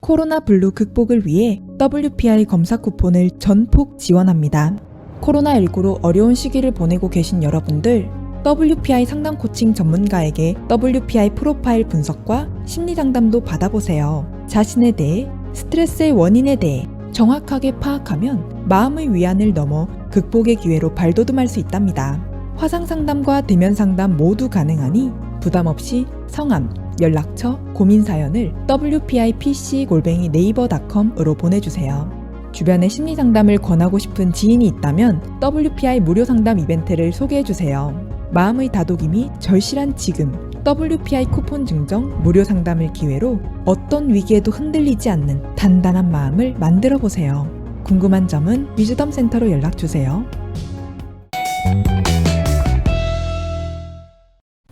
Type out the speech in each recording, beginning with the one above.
코로나 블루 극복을 위해 WPI 검사 쿠폰을 전폭 지원합니다. 코로나19로 어려운 시기를 보내고 계신 여러분들, WPI 상담 코칭 전문가에게 WPI 프로파일 분석과 심리 상담도 받아보세요. 자신에 대해, 스트레스의 원인에 대해 정확하게 파악하면 마음의 위안을 넘어 극복의 기회로 발돋움할 수 있답니다. 화상 상담과 대면 상담 모두 가능하니 부담 없이 성함, 연락처, 고민 사연을 wpipc@naver.com으로 보내주세요. 주변에 심리 상담을 권하고 싶은 지인이 있다면 WPI 무료 상담 이벤트를 소개해주세요. 마음의 다독임이 절실한 지금, WPI 쿠폰 증정 무료 상담을 기회로 어떤 위기에도 흔들리지 않는 단단한 마음을 만들어 보세요. 궁금한 점은 위즈덤 센터로 연락주세요.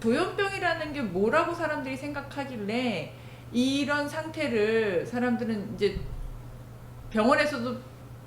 조현병이라는 게 뭐라고 사람들이 생각하길래 이런 상태를 사람들은 이제 병원에서도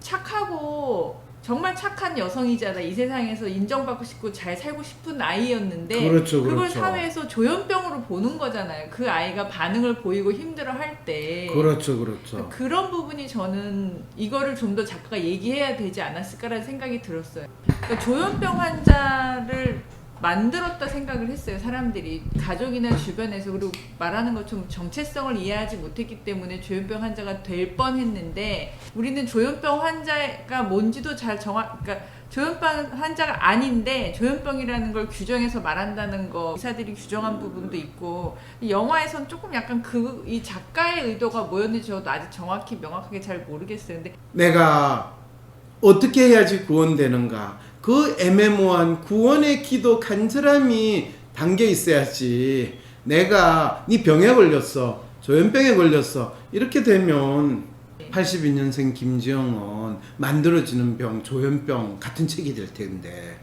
착하고 정말 착한 여성이잖아. 이 세상에서 인정받고 싶고 잘 살고 싶은 아이였는데 그렇죠. 그걸 사회에서 조현병으로 보는 거잖아요. 그 아이가 반응을 보이고 힘들어할 때. 그렇죠. 그런 부분이 저는 이거를 좀 더 작가가 얘기해야 되지 않았을까라는 생각이 들었어요. 그러니까 조현병 환자를 만들었다 생각을 했어요. 사람들이 가족이나 주변에서. 그리고 말하는 것처럼 정체성을 이해하지 못했기 때문에 조현병 환자가 될 뻔했는데 우리는 조현병 환자가 뭔지도 잘 그러니까 조현병 환자가 아닌데 조현병이라는 걸 규정해서 말한다는 거 의사들이 규정한 부분도 있고 영화에선 조금 약간 이 작가의 의도가 뭐였는지 저도 아직 정확히 명확하게 잘 모르겠어요. 근데 내가 어떻게 해야지 구원되는가? 그 애매모호한 구원의 기도 간절함이 담겨 있어야지. 내가 네 병에 걸렸어, 조현병에 걸렸어, 이렇게 되면 82년생 김지영은 만들어지는 병, 조현병 같은 책이 될 텐데,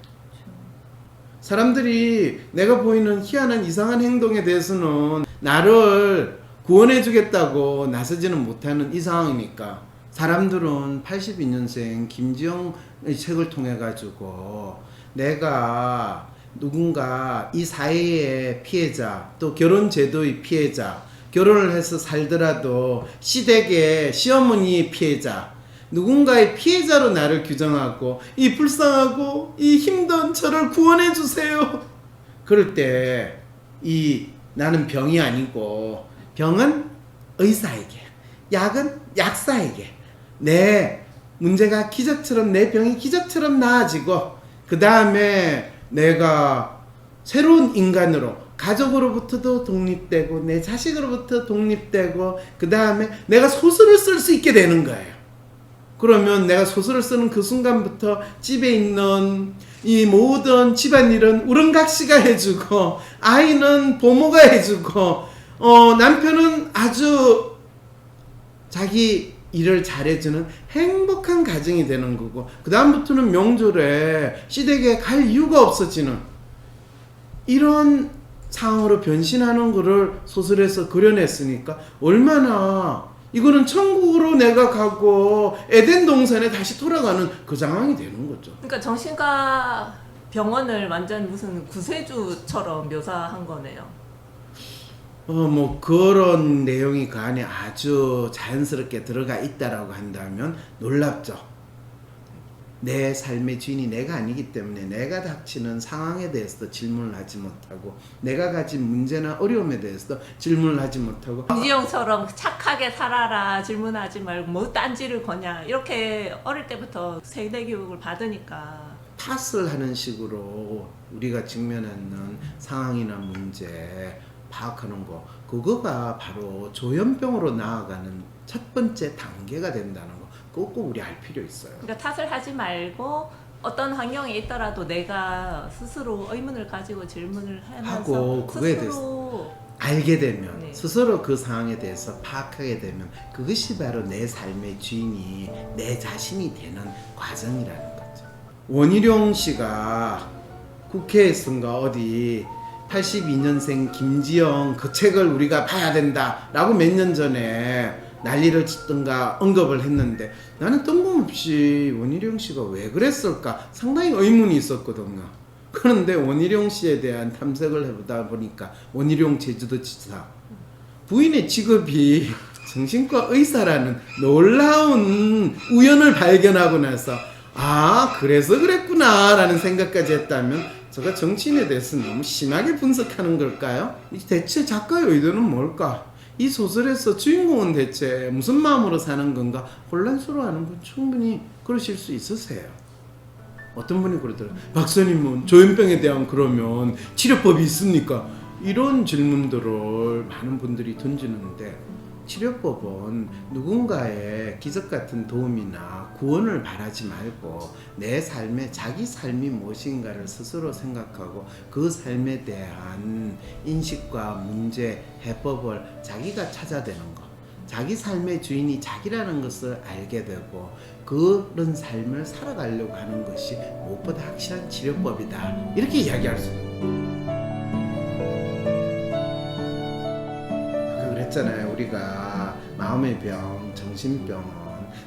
사람들이 내가 보이는 희한한 이상한 행동에 대해서는 나를 구원해 주겠다고 나서지는 못하는 이 상황이니까 사람들은 82년생 김지영의 책을 통해 가지고 내가 누군가 이 사회의 피해자, 또 결혼제도의 피해자, 결혼을 해서 살더라도 시댁의 시어머니의 피해자, 누군가의 피해자로 나를 규정하고 이 불쌍하고 이 힘든 저를 구원해 주세요. 그럴 때 나는 병이 아니고 병은 의사에게, 약은 약사에게 내 문제가 기적처럼, 내 병이 기적처럼 나아지고 그 다음에 내가 새로운 인간으로, 가족으로부터도 독립되고 내 자식으로부터 독립되고 그 다음에 내가 소설을 쓸 수 있게 되는 거예요. 그러면 내가 소설을 쓰는 그 순간부터 집에 있는 이 모든 집안일은 우렁각시가 해주고 아이는 보모가 해주고 남편은 아주 자기 일을 잘해주는 행복한 가정이 되는 거고, 그 다음부터는 명절에 시댁에 갈 이유가 없어지는 이런 상황으로 변신하는 거를 소설에서 그려냈으니까 얼마나 이거는 천국으로 내가 가고 에덴 동산에 다시 돌아가는 그 상황이 되는 거죠. 그러니까 정신과 병원을 완전 무슨 구세주처럼 묘사한 거네요. 뭐 그런 내용이 그 안에 아주 자연스럽게 들어가 있다라고 한다면 놀랍죠. 내 삶의 주인이 내가 아니기 때문에 내가 닥치는 상황에 대해서도 질문을 하지 못하고 내가 가진 문제나 어려움에 대해서도 질문을 하지 못하고 김지영처럼 착하게 살아라 질문하지 말고 뭐 딴지를 거냐 이렇게 어릴 때부터 세대 교육을 받으니까 탓을 하는 식으로 우리가 직면하는 상황이나 문제 파악하는 거, 그거가 바로 조현병으로 나아가는 첫 번째 단계가 된다는 거, 그거 꼭 우리 알 필요 있어요. 그러니까 탓을 하지 말고 어떤 환경에 있더라도 내가 스스로 의문을 가지고 질문을 하고 그거에 대해서 알게 되면 네. 스스로 그 상황에 대해서 파악하게 되면 그것이 바로 내 삶의 주인이 내 자신이 되는 과정이라는 거죠. 원희룡 씨가 국회에선가 어디 82년생 김지영 그 책을 우리가 봐야 된다라고 몇 년 전에 난리를 치던가 언급을 했는데 나는 뜬금없이 원희룡 씨가 왜 그랬을까 상당히 의문이 있었거든요. 그런데 원희룡 씨에 대한 탐색을 해보다 보니까 원희룡 제주도지사 부인의 직업이 정신과 의사라는 놀라운 우연을 발견하고 나서 아 그래서 그랬구나 라는 생각까지 했다면 제가 정치인에 대해서 너무 심하게 분석하는 걸까요? 대체 작가의 의도는 뭘까? 이 소설에서 주인공은 대체 무슨 마음으로 사는 건가 혼란스러워하는 분 충분히 그러실 수 있으세요. 어떤 분이 그러더라고요. 박사님은 조현병에 대한 그러면 치료법이 있습니까? 이런 질문들을 많은 분들이 던지는데 치료법은 누군가의 기적 같은 도움이나 구원을 바라지 말고 내 삶에 자기 삶이 무엇인가를 스스로 생각하고 그 삶에 대한 인식과 문제, 해법을 자기가 찾아내는 것. 자기 삶의 주인이 자기라는 것을 알게 되고 그런 삶을 살아가려고 하는 것이 무엇보다 확실한 치료법이다. 이렇게 이야기할 수 있습니다. 그랬잖아요. 우리가 마음의 병, 정신병은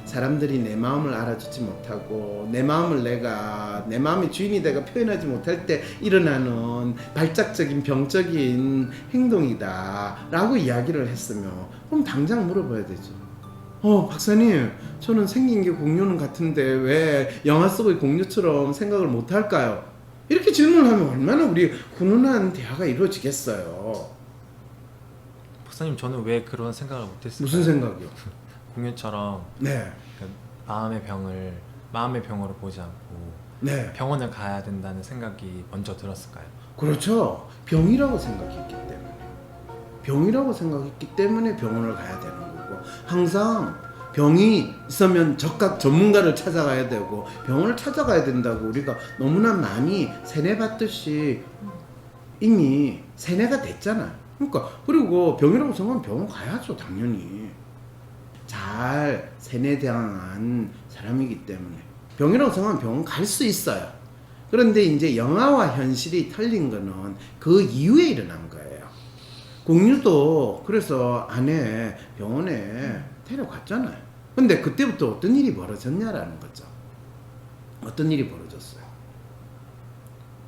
사람들이 내 마음을 알아주지 못하고 내 마음을 내 마음의 주인이 내가 표현하지 못할 때 일어나는 발작적인 병적인 행동이다 라고 이야기를 했으면 그럼 당장 물어봐야 되죠. 박사님 저는 생긴 게 공룡은 같은데 왜 영화 속의 공룡처럼 생각을 못할까요? 이렇게 질문을 하면 얼마나 우리 훈훈한 대화가 이루어지겠어요. 박사님 저는 왜 그런 생각을 못했을까요? 무슨 생각이요? 공유처럼 네. 마음의 병으로 보지 않고 네. 병원을 가야 된다는 생각이 먼저 들었을까요? 그렇죠. 병이라고 생각했기 때문에 병원을 가야 되는 거고 항상 병이 있으면 적각 전문가를 찾아가야 되고 병원을 찾아가야 된다고 우리가 너무나 많이 세뇌받듯이 이미 세뇌가 됐잖아요. 그러니까 그리고 병이라고 생각하면 병원 가야죠. 당연히 잘 세뇌당한 사람이기 때문에 병이라고 생각하면 병원 갈 수 있어요. 그런데 이제 영화와 현실이 틀린 거는 그 이후에 일어난 거예요. 공유도 그래서 아내 병원에 데려갔잖아요. 근데 그때부터 어떤 일이 벌어졌냐라는 거죠. 어떤 일이 벌어졌어요?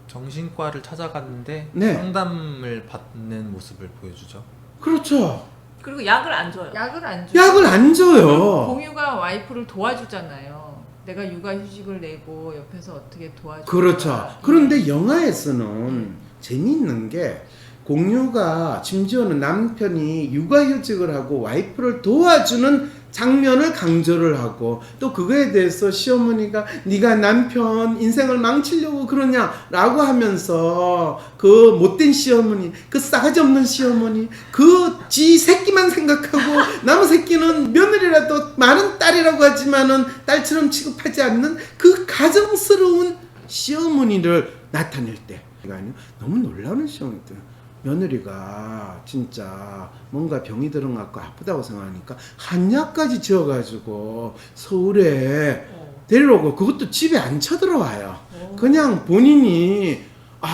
정신과를 찾아갔는데 네. 상담을 받는 모습을 보여주죠. 그렇죠. 그리고 약을 안 줘요. 약을 안 줘요. 약을 안 줘요. 공유가 와이프를 도와주잖아요. 내가 육아휴직을 내고 옆에서 어떻게 도와줘. 그렇죠. 그런데 영화에서는 재미있는 게 공유가 심지어는 남편이 육아휴직을 하고 와이프를 도와주는 장면을 강조를 하고 또 그거에 대해서 시어머니가 네가 남편 인생을 망치려고 그러냐라고 하면서 그 못된 시어머니, 그 싸가지 없는 시어머니, 그 지 새끼만 생각하고 남의 새끼는 며느리라도 많은 딸이라고 하지만은 딸처럼 취급하지 않는 그 가정스러운 시어머니를 나타낼 때 너무 놀라운 시어머니들. 며느리가 진짜 뭔가 병이 들어갖고 아프다고 생각하니까 한약까지 지어가지고 서울에 데리러 오고 그것도 집에 안 쳐들어와요. 그냥 본인이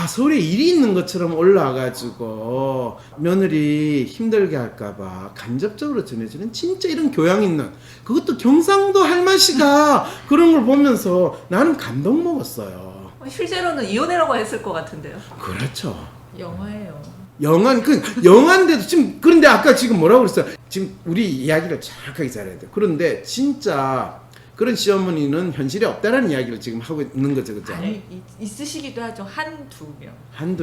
서울에 일이 있는 것처럼 올라와가지고 며느리 힘들게 할까봐 간접적으로 전해주는 진짜 이런 교양 있는 그것도 경상도 할머니가 그런 걸 보면서 나는 감동 먹었어요. 실제로는 이혼해라고 했을 것 같은데요. 그렇죠. 영화예요. 영화인데도 지금 그런데 아까 지금 뭐라고 그랬어요? 지금 우리 이야기를 정확하게 잘해야 돼요. 그런데 진짜 그런 시어머니는 현실에 없다라는 이야기를 지금 하고 있는 거죠, 그죠? 아니 있으시기도 하죠. 한두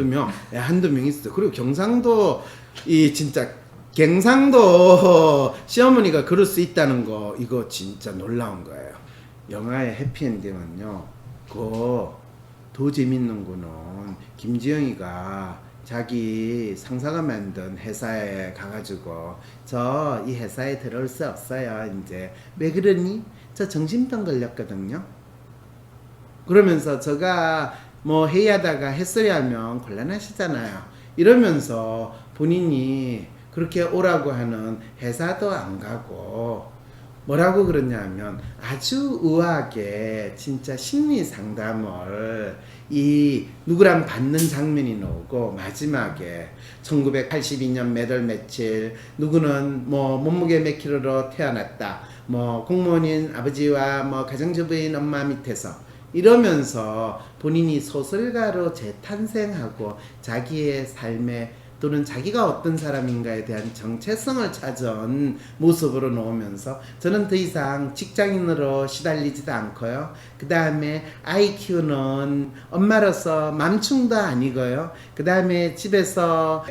명. 한두 명 있어. 그리고 경상도 진짜 갱상도 시어머니가 그럴 수 있다는 거 이거 진짜 놀라운 거예요. 영화의 해피엔딩은요. 더 재밌는 거는 김지영이가 자기 상사가 만든 회사에 가가지고 저 이 회사에 들어올 수 없어요. 이제 왜 그러니? 저 정신병 걸렸거든요. 그러면서 제가 뭐 회의하다가 햇소리 하면 곤란하시잖아요. 이러면서 본인이 그렇게 오라고 하는 회사도 안 가고 뭐라고 그러냐면 아주 우아하게 진짜 심리 상담을 누구랑 받는 장면이 나오고 마지막에 1982년 몇 월 며칠 누구는 뭐 몸무게 몇 킬로로 태어났다 뭐 공무원인 아버지와 뭐 가정주부인 엄마 밑에서 이러면서 본인이 소설가로 재탄생하고 자기의 삶의 또는 자기가 어떤 사람인가에 대한 정체성을 찾은 모습으로 놓으면서 저는 더 이상 직장인으로 시달리지도 않고요. 그 다음에 아이 키우는 엄마로서 맘충도 아니고요. 그 다음에 집에서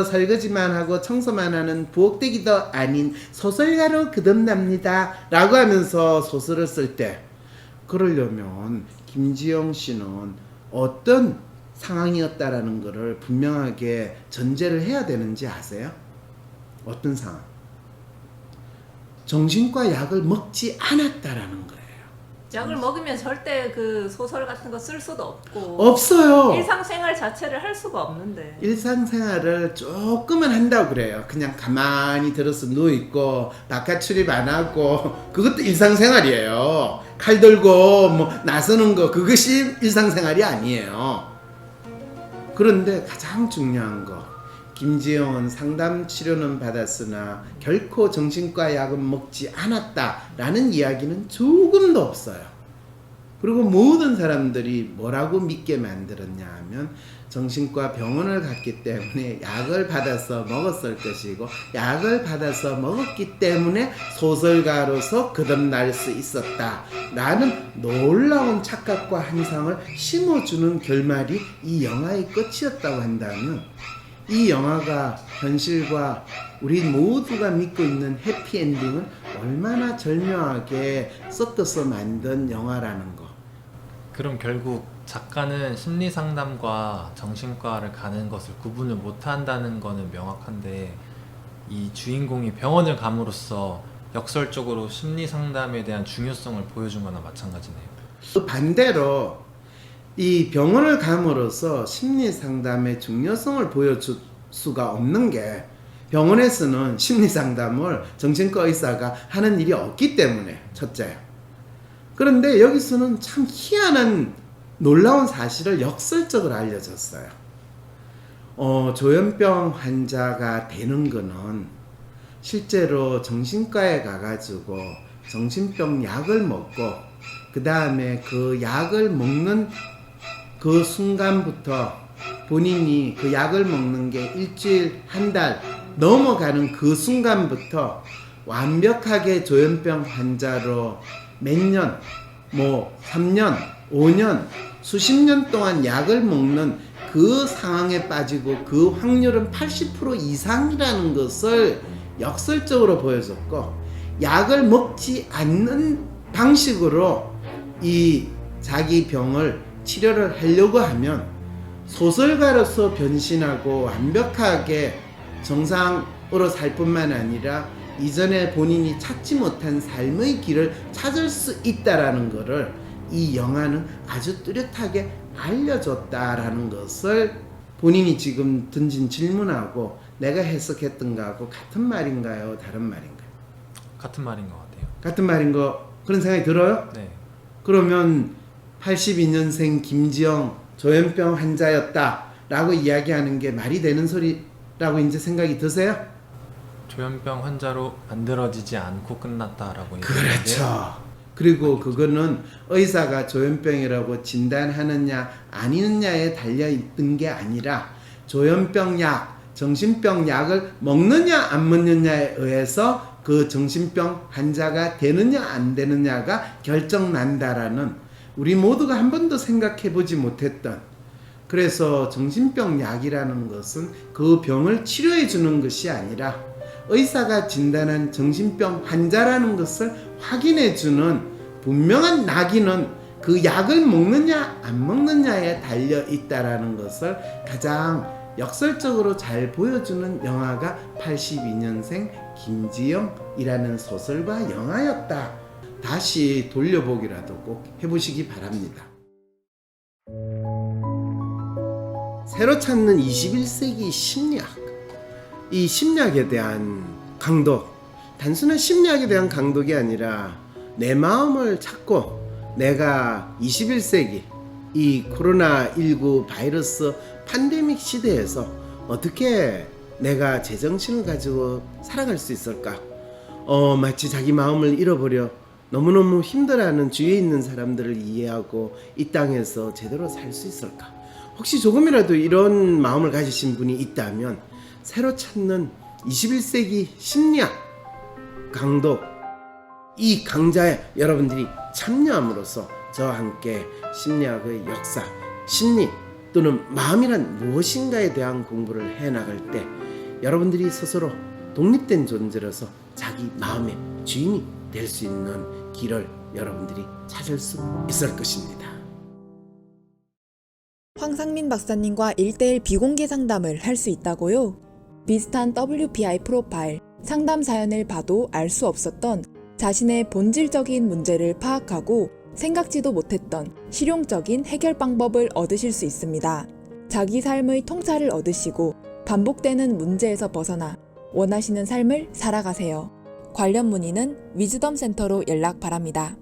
설거지만 하고 청소만 하는 부엌대기도 아닌 소설가로 거듭납니다 라고 하면서 소설을 쓸 때, 그러려면 김지영 씨는 어떤 상황이었다라는 것을 분명하게 전제를 해야 되는지 아세요? 어떤 상황? 정신과 약을 먹지 않았다라는 거예요. 약을 먹으면 절대 그 소설 같은 거 쓸 수도 없고 없어요. 일상생활 자체를 할 수가 없는데. 일상생활을 조금은 한다고 그래요. 그냥 가만히 들어서 누워있고 바깥 출입 안 하고, 그것도 일상생활이에요. 칼 들고 뭐 나서는 거, 그것이 일상생활이 아니에요. 그런데 가장 중요한 거, 김지영은 상담 치료는 받았으나 결코 정신과 약은 먹지 않았다라는 이야기는 조금도 없어요. 그리고 모든 사람들이 뭐라고 믿게 만들었냐 하면, 정신과 병원을 갔기 때문에 약을 받아서 먹었을 것이고, 약을 받아서 먹었기 때문에 소설가로서 거듭날 수 있었다라는 놀라운 착각과 환상을 심어주는 결말이 이 영화의 끝이었다고 한다면, 이 영화가 현실과 우리 모두가 믿고 있는 해피엔딩을 얼마나 절묘하게 섞어서 만든 영화라는 거. 그럼 결국 작가는 심리 상담과 정신과를 가는 것을 구분을 못한다는 거는 명확한데, 이 주인공이 병원을 감으로써 역설적으로 심리 상담에 대한 중요성을 보여준 거나 마찬가지네요. 반대로 이 병원을 감으로써 심리 상담의 중요성을 보여줄 수가 없는 게, 병원에서는 심리 상담을 정신과 의사가 하는 일이 없기 때문에, 첫째. 그런데 여기서는 참 희한한 놀라운 사실을 역설적으로 알려줬어요. 조현병 환자가 되는 거는 실제로 정신과에 가가지고 정신병 약을 먹고, 그 다음에 그 약을 먹는 그 순간부터 본인이 그 약을 먹는 게 일주일, 한 달 넘어가는 그 순간부터 완벽하게 조현병 환자로 몇 년, 뭐 3년, 5년, 수십 년 동안 약을 먹는 그 상황에 빠지고, 그 확률은 80% 이상이라는 것을 역설적으로 보여줬고, 약을 먹지 않는 방식으로 이 자기 병을 치료를 하려고 하면 소설가로서 변신하고 완벽하게 정상으로 살 뿐만 아니라 이전에 본인이 찾지 못한 삶의 길을 찾을 수 있다라는 것을 이 영화는 아주 뚜렷하게 알려줬다라는 것을, 본인이 지금 던진 질문하고 내가 해석했던 거하고 같은 말인가요? 다른 말인가요? 같은 말인 것 같아요. 같은 말인 거, 그런 생각이 들어요? 네. 그러면 82년생 김지영 조현병 환자였다라고 이야기하는 게 말이 되는 소리라고 이제 생각이 드세요? 조현병 환자로 만들어지지 않고 끝났다라고 얘기하는데, 그렇죠. 그리고 그거는 의사가 조현병이라고 진단하느냐 아니느냐에 달려있던 게 아니라, 조현병 약, 정신병 약을 먹느냐 안 먹느냐에 의해서 그 정신병 환자가 되느냐 안 되느냐가 결정난다라는, 우리 모두가 한 번도 생각해 보지 못했던, 그래서 정신병 약이라는 것은 그 병을 치료해 주는 것이 아니라 의사가 진단한 정신병 환자라는 것을 확인해 주는 분명한 낙인은 그 약을 먹느냐 안 먹느냐에 달려 있다라는 것을 가장 역설적으로 잘 보여주는 영화가 82년생 김지영이라는 소설과 영화였다. 다시 돌려보기라도 꼭 해보시기 바랍니다. 새로 찾는 21세기 심리학. 이 심리학에 대한 강도, 단순한 심리학에 대한 강독이 아니라 내 마음을 찾고, 내가 21세기 이 코로나19 바이러스 팬데믹 시대에서 어떻게 내가 제정신을 가지고 살아갈 수 있을까? 마치 자기 마음을 잃어버려 너무너무 힘들어하는 주위에 있는 사람들을 이해하고 이 땅에서 제대로 살 수 있을까? 혹시 조금이라도 이런 마음을 가지신 분이 있다면 새로 찾는 21세기 심리학 강도, 이 강좌에 여러분들이 참여함으로써 저와 함께 심리학의 역사, 심리 또는 마음이란 무엇인가에 대한 공부를 해나갈 때 여러분들이 스스로 독립된 존재로서 자기 마음의 주인이 될 수 있는 길을 여러분들이 찾을 수 있을 것입니다. 황상민 박사님과 1대1 비공개 상담을 할 수 있다고요? 비슷한 WPI 프로파일, 상담 사연을 봐도 알 수 없었던 자신의 본질적인 문제를 파악하고 생각지도 못했던 실용적인 해결 방법을 얻으실 수 있습니다. 자기 삶의 통찰을 얻으시고 반복되는 문제에서 벗어나 원하시는 삶을 살아가세요. 관련 문의는 위즈덤 센터로 연락 바랍니다.